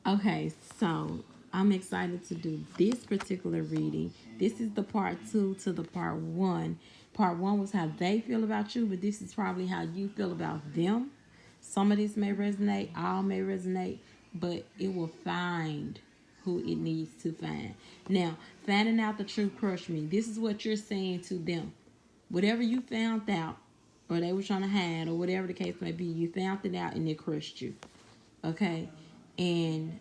Okay, so I'm excited to do this particular reading. This is the part two to the part one. Part one was how they feel about you, but this is probably how you feel about them. Some of this may resonate, all may resonate, but it will find who it needs to find. Now, finding out the truth crushed me. This is what you're saying to them. Whatever you found out, or they were trying to hide, or whatever the case may be, you found it out and it crushed you. Okay? And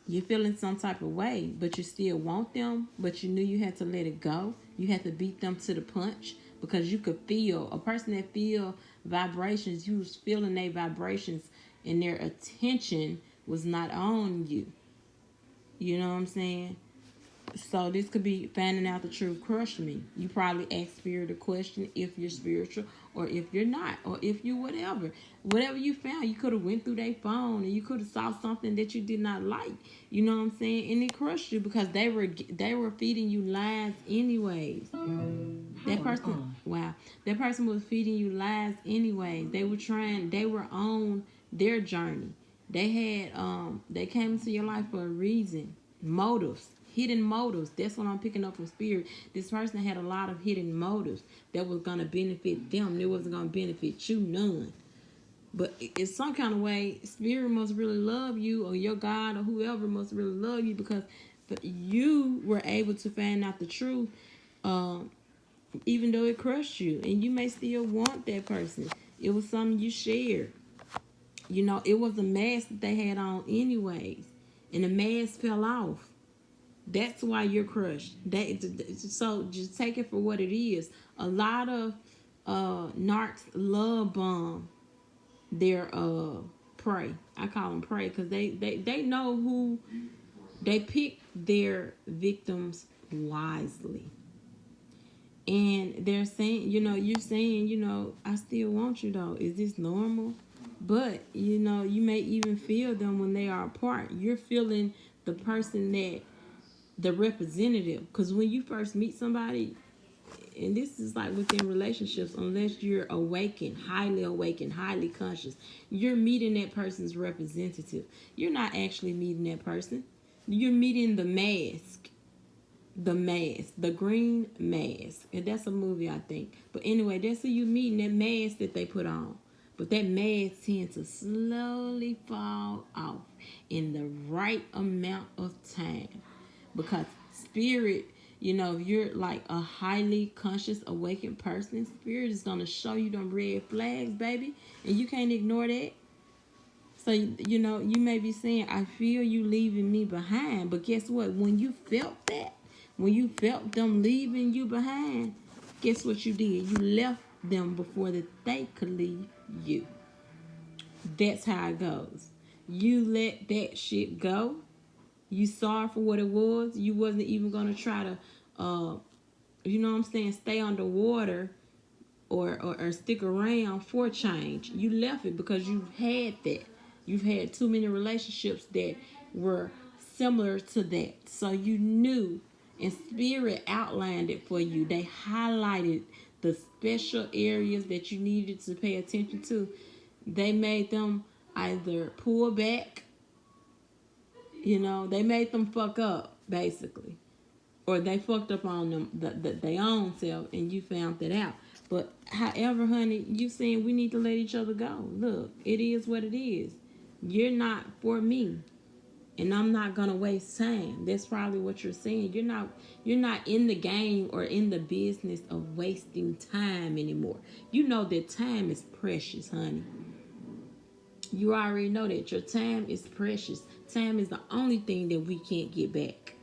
you're feeling some type of way, but you still want them, but you knew you had to let it go. You had to beat them to the punch because you could feel a person that feel vibrations. You was feeling their vibrations, and their attention was not on you. You know what I'm saying? So this could be finding out the truth crushed me. You probably ask Spirit a question if you're spiritual or if you're not or if you whatever. Whatever you found, you could have went through their phone and you could have saw something that you did not like. You know what I'm saying? And it crushed you because they were feeding you lies anyways. That person, wow, that person was feeding you lies anyways. They were on their journey. They came into your life for a reason, motives, hidden motives. That's what I'm picking up from Spirit. This person had a lot of hidden motives that was gonna benefit them. It wasn't gonna benefit you none. But in some kind of way, Spirit must really love you, or your God or whoever must really love you because you were able to find out the truth. Um, Even though it crushed you, and you may still want that person. It was something you shared. You know, it was a mask that they had on anyways, and the mask fell off. That's why you're crushed. So just take it for what it is. A lot of narcs love bomb their prey. I call them prey because they know who they pick their victims wisely. And they're saying, you're saying, I still want you though. Is this normal? But, you may even feel them when they are apart. You're feeling the person the representative. Because when you first meet somebody, and this is like within relationships, unless you're awakened, highly conscious, you're meeting that person's representative. You're not actually meeting that person. You're meeting the mask. The green mask. And that's a movie, I think. But anyway, that's who you meeting, that mask that they put on. But that mask tends to slowly fall off in the right amount of time. Because Spirit, if you're like a highly conscious, awakened person, Spirit is going to show you them red flags, baby. And you can't ignore that. So, you may be saying, I feel you leaving me behind. But guess what? When you felt that, when you felt them leaving you behind, guess what you did? You left them before that they could leave you. That's how it goes. You let that shit go. You saw it for what it was. You wasn't even going to try to, stay underwater or stick around for change. You left it because you had that. You've had too many relationships that were similar to that. So you knew, and Spirit outlined it for you. They highlighted the special areas that you needed to pay attention to. They made them either pull back, they made them fuck up, basically. Or they fucked up on them, their own self, and you found that out. But however, honey, you saying we need to let each other go. Look, it is what it is. You're not for me, and I'm not gonna waste time. That's probably what you're saying. You're not in the game or in the business of wasting time anymore. You know that time is precious, honey. You already know that your time is precious. Time is the only thing that we can't get back.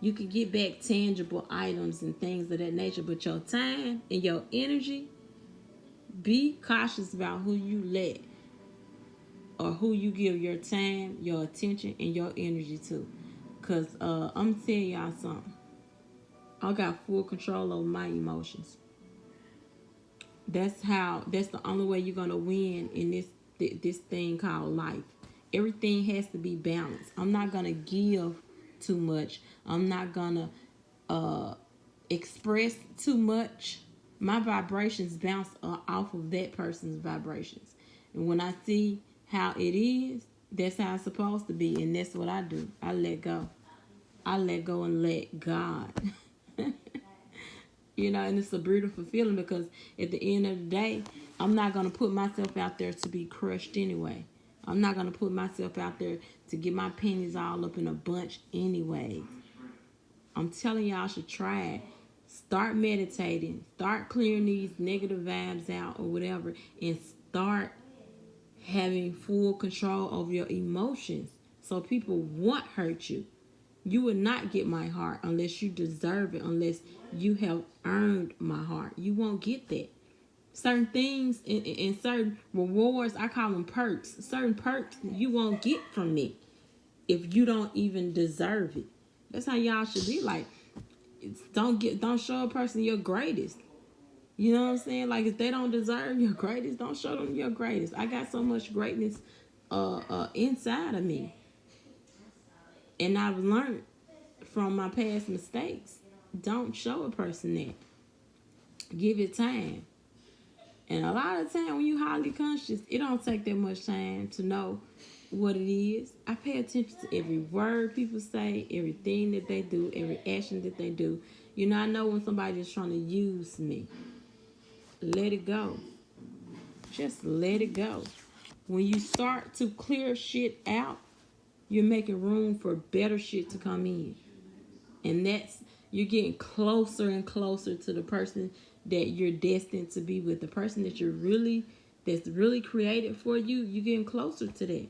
You can get back tangible items and things of that nature, but your time and your energy, be cautious about who you let or who you give your time, your attention, and your energy to. Because I'm telling y'all something. I got full control over my emotions. That's the only way you're going to win in this thing called life. Everything has to be balanced. I'm not going to give too much. I'm not going to express too much. My vibrations bounce off of that person's vibrations. And when I see how it is, That's how it's supposed to be, and that's what I do. I let go. I let go and let God. You know, and it's a beautiful feeling because at the end of the day, I'm not going to put myself out there to be crushed anyway. I'm not going to put myself out there to get my pennies all up in a bunch anyway. I'm telling y'all should try it. Start meditating. Start clearing these negative vibes out or whatever. And start having full control over your emotions. So people won't hurt you. You will not get my heart unless you deserve it, unless you have earned my heart. You won't get that. Certain things and certain rewards, I call them perks. Certain perks you won't get from me if you don't even deserve it. That's how y'all should be. Like, don't show a person your greatest. You know what I'm saying? Like, if they don't deserve your greatest, don't show them your greatest. I got so much greatness inside of me. And I've learned from my past mistakes. Don't show a person that. Give it time. And a lot of time when you highly conscious, it don't take that much time to know what it is. I pay attention to every word people say, everything that they do, every action that they do. You know, I know when somebody is trying to use me. Let it go. Just let it go. When you start to clear shit out, you're making room for better shit to come in. And you're getting closer and closer to the person that you're destined to be with. The person that's really created for you, you're getting closer to that.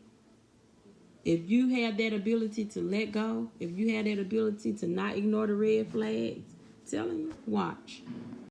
If you have that ability to let go, if you have that ability to not ignore the red flags, I'm telling you, watch.